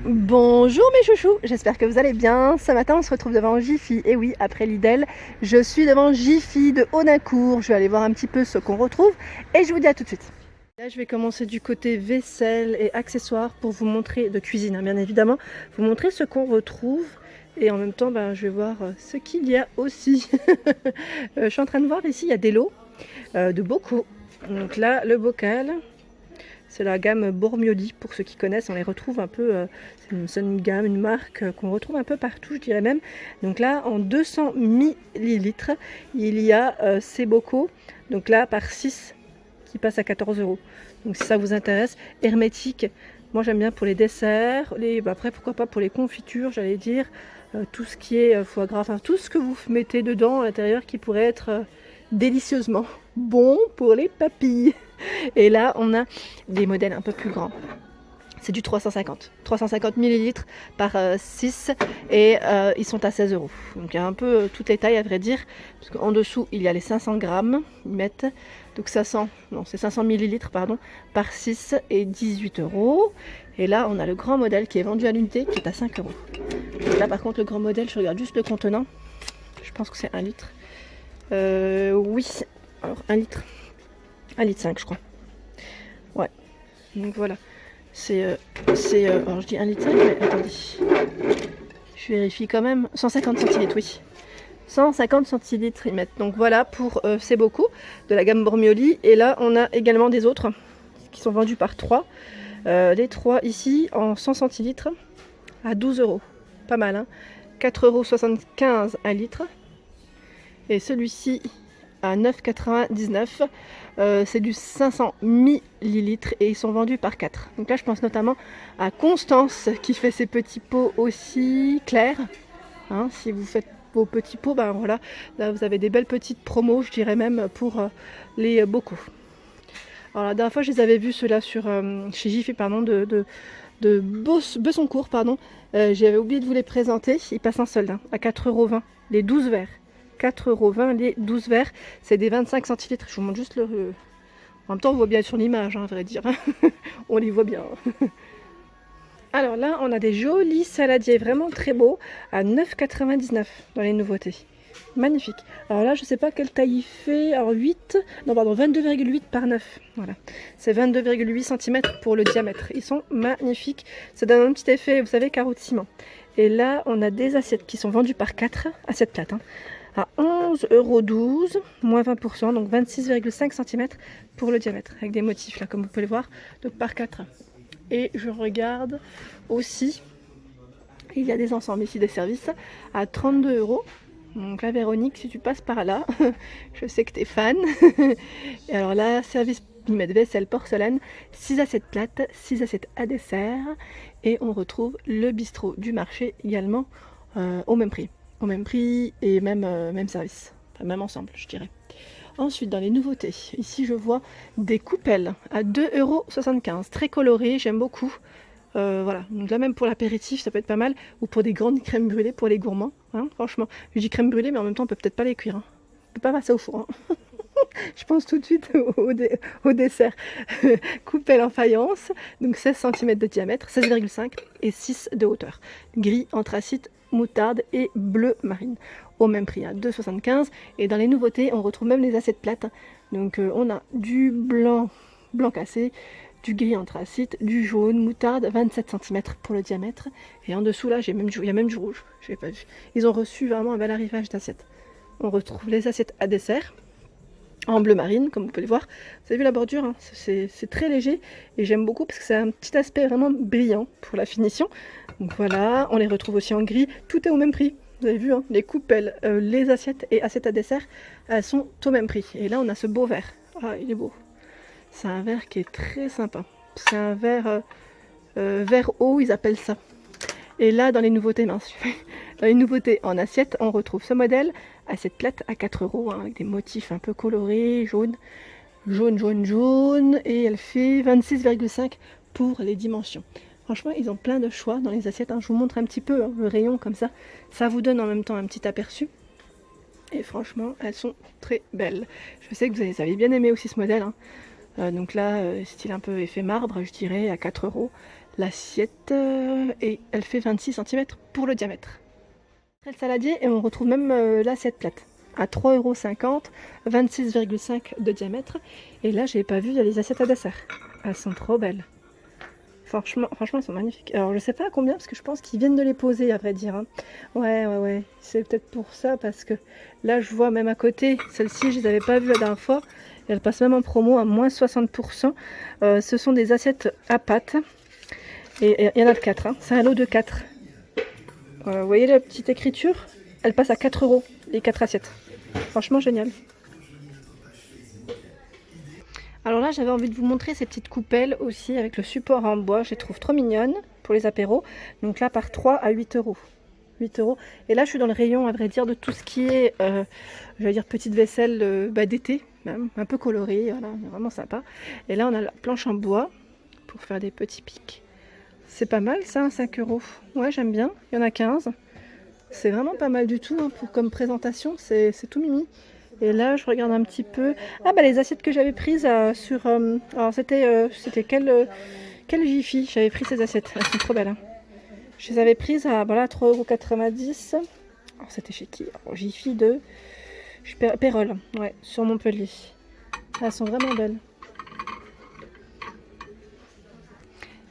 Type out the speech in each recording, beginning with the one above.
Bonjour mes chouchous, j'espère que vous allez bien. Ce matin on se retrouve devant Jiffy. Et oui, après Lidl, je suis devant Jiffy de Haut-Nacourt. Je vais aller voir un petit peu ce qu'on retrouve et je vous dis à tout de suite. Là je vais commencer du côté vaisselle et accessoires pour vous montrer, de cuisine bien évidemment, vous montrer ce qu'on retrouve. Et en même temps je vais voir ce qu'il y a aussi. Je suis en train de voir ici, il y a des lots de bocaux. Donc là le bocal, c'est la gamme Bormioli, pour ceux qui connaissent, on les retrouve un peu, c'est une gamme, une marque qu'on retrouve un peu partout, je dirais même. Donc là, en 200 millilitres, il y a ces bocaux, donc là, par 6, qui passent à 14 €. Donc si ça vous intéresse, hermétique, moi j'aime bien pour les desserts, après pourquoi pas pour les confitures, j'allais dire, tout ce qui est foie gras, enfin tout ce que vous mettez dedans à l'intérieur qui pourrait être délicieusement bon pour les papilles. Et là, on a des modèles un peu plus grands. C'est du 350 millilitres par 6 et ils sont à 16 €. Donc il y a un peu toutes les tailles à vrai dire. Parce qu'en dessous, il y a les 500 grammes. Ils mettent donc c'est 500 millilitres pardon, par 6 et 18 €. Et là, on a le grand modèle qui est vendu à l'unité qui est à 5 €. Donc là, par contre, le grand modèle, je regarde juste le contenant. Je pense que c'est 1 litre. Oui, alors 1 litre. 1,5 litre je crois. Ouais, donc voilà. Alors je dis 1,5 litre, mais attendez. Je vérifie quand même. 150 centilitres, oui. 150 centilitres ils mettent. Donc voilà pour c'est beaucoup de la gamme Bormioli. Et là, on a également des autres qui sont vendus par 3. Les 3 ici en 100 centilitres à 12 €. Pas mal, hein. 4,75 € 1 litre. Et celui-ci à 9,99 €. C'est du 500 millilitres et ils sont vendus par 4. Donc là je pense notamment à Constance qui fait ses petits pots aussi clairs, hein, si vous faites vos petits pots, voilà, là vous avez des belles petites promos, je dirais même pour les bocaux. Alors la dernière fois je les avais vus ceux-là sur chez Jiffy de Bessoncourt pardon. J'avais oublié de vous les présenter. Ils passent en solde, hein, à 4,20 € les 12 verres. 4,20 € les 12 verres, c'est des 25 centilitres. Je vous montre juste le... En même temps, on voit bien sur l'image, hein, à vrai dire. On les voit bien. Alors là, on a des jolis saladiers, vraiment très beaux, à 9,99 € dans les nouveautés. Magnifique. Alors là, je ne sais pas quelle taille il fait. Alors 22,8 par 9. Voilà. C'est 22,8 cm pour le diamètre. Ils sont magnifiques. Ça donne un petit effet, vous savez, carreau de ciment. Et là, on a des assiettes qui sont vendues par 4, assiettes plates, hein, à 11,12 €, moins 20%, donc 26,5 cm pour le diamètre, avec des motifs là, comme vous pouvez le voir, donc par 4. Et je regarde aussi, il y a des ensembles ici, des services, à 32 €. Donc là, Véronique, si tu passes par là, je sais que tu es fan. Et alors là, service limite vaisselle porcelaine, 6 assiettes plates, 6 assiettes à dessert. Et on retrouve le bistrot du marché également au même prix. Au même prix et même service. Enfin, même ensemble, je dirais. Ensuite, dans les nouveautés, ici je vois des coupelles à 2,75 €. Très colorées, j'aime beaucoup. Voilà, donc là même pour l'apéritif ça peut être pas mal, ou pour des grandes crèmes brûlées pour les gourmands, hein, franchement. Je dis crème brûlée mais en même temps on peut peut-être pas les cuire, hein. On peut pas passer au four, hein. Je pense tout de suite au dessert. Coupelle en faïence, donc 16 cm de diamètre, 16,5 et 6 de hauteur. Gris, anthracite, moutarde et bleu marine. Au même prix, à 2,75 €. Et dans les nouveautés, on retrouve même les assiettes plates. Donc on a du blanc cassé, du gris anthracite, du jaune, moutarde, 27 cm pour le diamètre. Et en dessous là, il y a même du rouge, je n'ai pas vu. Ils ont reçu vraiment un bel arrivage d'assiettes. On retrouve les assiettes à dessert, en bleu marine, comme vous pouvez le voir. Vous avez vu la bordure, hein, c'est très léger et j'aime beaucoup parce que c'est un petit aspect vraiment brillant pour la finition. Donc voilà, on les retrouve aussi en gris, tout est au même prix. Vous avez vu, hein, les coupelles, les assiettes et assiettes à dessert, elles sont au même prix. Et là, on a ce beau verre. Ah, il est beau. C'est un verre qui est très sympa. C'est un verre eau, ils appellent ça. Et là, dans les nouveautés, dans les nouveautés en assiette, on retrouve ce modèle, assiette plate à 4 €, hein, avec des motifs un peu colorés, jaune, et elle fait 26,5 pour les dimensions. Franchement, ils ont plein de choix dans les assiettes, hein. Je vous montre un petit peu, hein, le rayon comme ça. Ça vous donne en même temps un petit aperçu. Et franchement, elles sont très belles. Je sais que vous avez bien aimé aussi ce modèle, hein. Donc là, style un peu effet marbre, je dirais, à 4 €. l'assiette et elle fait 26 cm pour le diamètre. Après le saladier, et on retrouve même l'assiette plate à 3,50 €, 26,5 de diamètre. Et là, j'ai pas vu, il y a les assiettes à dessert. Elles sont trop belles. Franchement, elles sont magnifiques. Alors, je sais pas à combien, parce que je pense qu'ils viennent de les poser, à vrai dire. Hein. Ouais. C'est peut-être pour ça, parce que là, je vois même à côté, celles-ci, je les avais pas vues la dernière fois. Et elles passent même en promo à moins 60%. Ce sont des assiettes à pâte. Et il y en a de 4. Hein. C'est un lot de 4. Vous voyez la petite écriture? Elle passe à 4 €, les 4 assiettes. Franchement, génial. Alors là, j'avais envie de vous montrer ces petites coupelles aussi avec le support en bois. Je les trouve trop mignonnes pour les apéros. Donc là, par 3 à 8 €. 8 €. Et là, je suis dans le rayon, à vrai dire, de tout ce qui est, je vais dire, petite vaisselle d'été, même, un peu colorée. Voilà, vraiment sympa. Et là, on a la planche en bois pour faire des petits pics. C'est pas mal ça, 5 €. Ouais, j'aime bien. Il y en a 15. C'est vraiment pas mal du tout hein, comme présentation. C'est tout mimi. Et là, je regarde un petit peu. Ah bah les assiettes que j'avais prises sur... alors c'était quel Jiffy? J'avais pris ces assiettes. Elles sont trop belles. Hein. Je les avais prises à voilà, 3,90 €. Alors c'était chez qui? Jiffy de Pérol, ouais, sur Montpellier. Elles sont vraiment belles.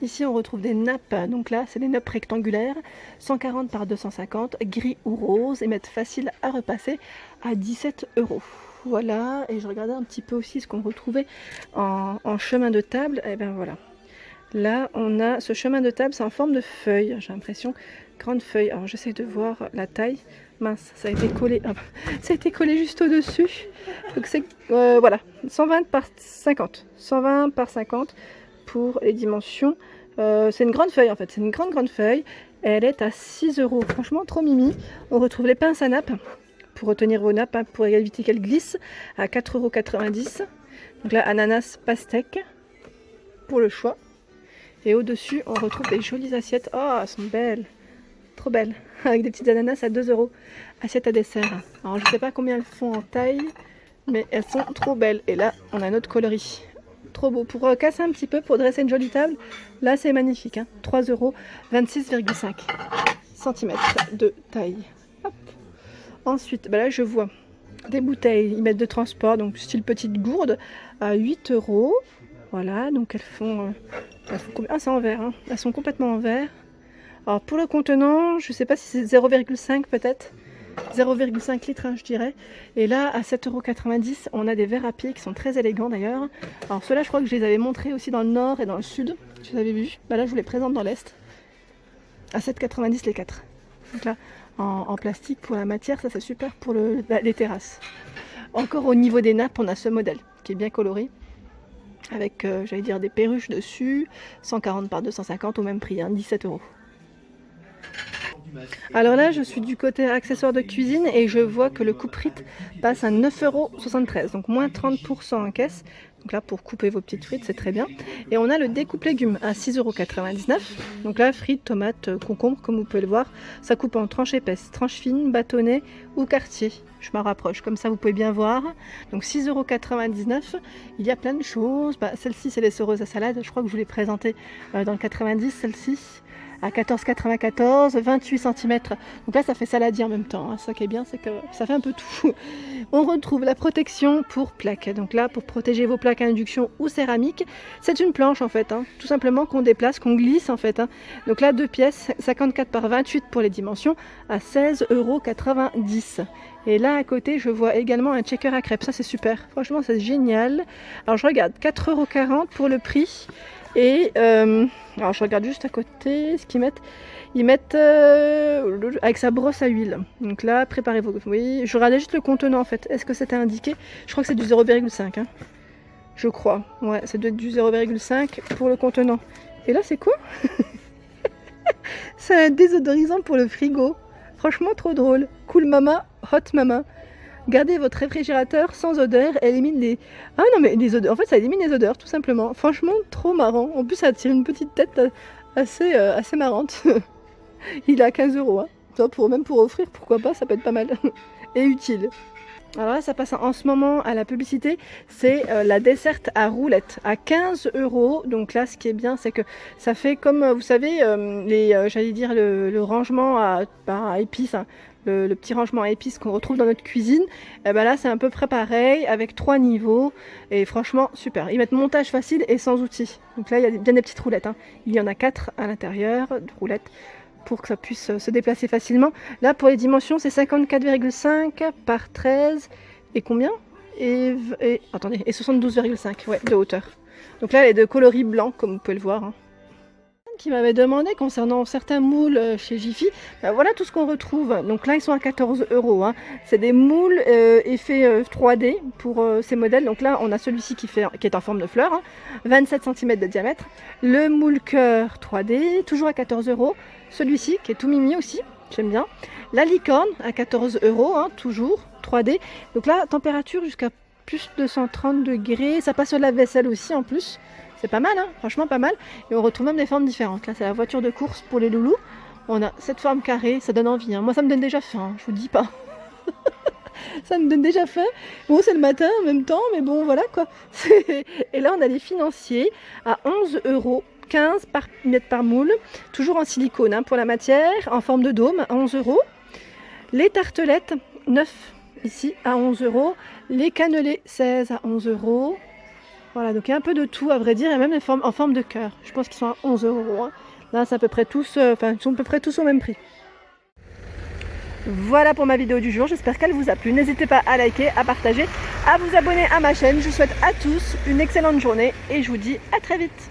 Ici, on retrouve des nappes. Donc là, c'est des nappes rectangulaires, 140 par 250, gris ou rose, et mettre facile à repasser à 17 €. Voilà, et je regardais un petit peu aussi ce qu'on retrouvait en chemin de table. Et bien voilà. Là, on a ce chemin de table, c'est en forme de feuille. J'ai l'impression, grande feuille. Alors, j'essaie de voir la taille. Mince, ça a été collé. Ça a été collé juste au-dessus. Donc c'est, voilà, 120 par 50. 120 par 50 pour les dimensions. C'est une grande feuille en fait, c'est une grande feuille. Elle est à 6 €. Franchement, trop mimi. On retrouve les pinces à nappe pour retenir vos nappes, hein, pour éviter qu'elles glissent, à 4,90 €. Donc là, ananas pastèque pour le choix. Et au-dessus, on retrouve des jolies assiettes. Oh, elles sont belles. Trop belles. Avec des petites ananas à 2 €. Assiette à dessert. Alors, je ne sais pas combien elles font en taille, mais elles sont trop belles. Et là, on a notre coloris. Trop beau. Pour casser un petit peu, pour dresser une jolie table, là, c'est magnifique. Hein. 3 €, 26,5 cm de taille. Hop. Ensuite, bah là, je vois des bouteilles. Ils mettent de transport, donc style petite gourde, à 8 €. Voilà, donc elles font ah, c'est en verre, hein. Elles sont complètement en verre. Alors pour le contenant, je ne sais pas si c'est 0,5 peut-être. 0,5 litres, hein, je dirais. Et là, à 7,90 €, on a des verres à pied qui sont très élégants d'ailleurs. Alors ceux-là, je crois que je les avais montrés aussi dans le nord et dans le sud. Je les avais vus. Bah là, je vous les présente dans l'est. À 7,90 € les 4. Donc là, en plastique pour la matière, ça c'est super pour les terrasses. Encore au niveau des nappes, on a ce modèle qui est bien coloré. Avec, j'allais dire, des perruches dessus, 140 par 250 au même prix, hein, 17 €. Alors là, je suis du côté accessoires de cuisine et je vois que le coupe-frites passe à 9,73 €, donc moins 30% en caisse. Donc là, pour couper vos petites frites, c'est très bien. Et on a le découpe légumes à 6,99 €. Donc là, frites, tomates, concombres, comme vous pouvez le voir. Ça coupe en tranches épaisses, tranches fines, bâtonnets ou quartiers. Je m'en rapproche, comme ça vous pouvez bien voir. Donc 6,99 €. Il y a plein de choses. Bah, celle-ci, c'est les soreuses à salade. Je crois que je vous l'ai présentée dans le 90, celle-ci. À 14,94 €, 28 cm. Donc là, ça fait saladier en même temps. Hein. Ça qui est bien, c'est que ça fait un peu tout. On retrouve la protection pour plaques. Donc là, pour protéger vos plaques à induction ou céramique, c'est une planche en fait, hein, tout simplement qu'on déplace, qu'on glisse en fait. Hein. Donc là, 2 pièces, 54 par 28 pour les dimensions, à 16,90 €. Et là, à côté, je vois également un checker à crêpes. Ça, c'est super. Franchement, c'est génial. Alors, je regarde, 4,40 € pour le prix. Et alors je regarde juste à côté ce qu'ils mettent. Ils mettent avec sa brosse à huile. Donc là, préparez-vous. Oui, je regardais juste le contenant en fait. Est-ce que c'était indiqué? Je crois que c'est du 0,5. Hein. Je crois. Ouais, c'est du 0,5 pour le contenant. Et là, c'est quoi? C'est un désodorisant pour le frigo. Franchement, trop drôle. Cool Mama, Hot Mama. Gardez votre réfrigérateur sans odeur, élimine les... Ah non mais les odeurs, en fait ça élimine les odeurs tout simplement. Franchement trop marrant, en plus ça tire une petite tête assez marrante. Il est à 15 €, hein. Ça, même pour offrir, pourquoi pas, ça peut être pas mal. Et utile. Alors là, ça passe en ce moment à la publicité, c'est la desserte à roulettes à 15 €. Donc là, ce qui est bien, c'est que ça fait comme, vous savez, j'allais dire le rangement à épices, hein, le petit rangement à épices qu'on retrouve dans notre cuisine. Et ben là, c'est à peu près pareil, avec 3 niveaux. Et franchement, super. Ils mettent montage facile et sans outils. Donc là, il y a bien des petites roulettes, hein. Il y en a 4 à l'intérieur, de roulettes, pour que ça puisse se déplacer facilement. Là, pour les dimensions, c'est 54,5 par 13 et combien attendez, et 72,5 ouais, de hauteur. Donc là, elle est de coloris blanc, comme vous pouvez le voir, hein. Qui m'avait demandé concernant certains moules chez Jiffy, ben voilà tout ce qu'on retrouve. Donc là, ils sont à 14 €, hein. C'est des moules effets 3D pour ces modèles. Donc là, on a celui-ci qui est en forme de fleur, hein, 27 cm de diamètre. Le moule cœur 3D, toujours à 14 €. Celui-ci qui est tout mimi aussi, j'aime bien. La licorne à 14 €, hein, toujours 3D. Donc là, température jusqu'à plus de 130 degrés. Ça passe sur la vaisselle aussi en plus. C'est pas mal, hein, franchement pas mal. Et on retrouve même des formes différentes. Là, c'est la voiture de course pour les loulous. On a cette forme carrée, ça donne envie, hein. Moi, ça me donne déjà faim, je vous dis pas. Ça me donne déjà faim. Bon, c'est le matin en même temps, mais bon, voilà quoi. Et là, on a les financiers à 11 €, 15 par mètre par moule. Toujours en silicone, hein, pour la matière, en forme de dôme, à 11 €. Les tartelettes, 9 ici, à 11 €. Les cannelés, 16 à 11 €. Voilà, donc il y a un peu de tout à vrai dire, et même en forme de cœur. Je pense qu'ils sont à 11 €, hein. Là, c'est à peu près tous, ils sont à peu près tous au même prix. Voilà pour ma vidéo du jour, j'espère qu'elle vous a plu. N'hésitez pas à liker, à partager, à vous abonner à ma chaîne. Je vous souhaite à tous une excellente journée et je vous dis à très vite.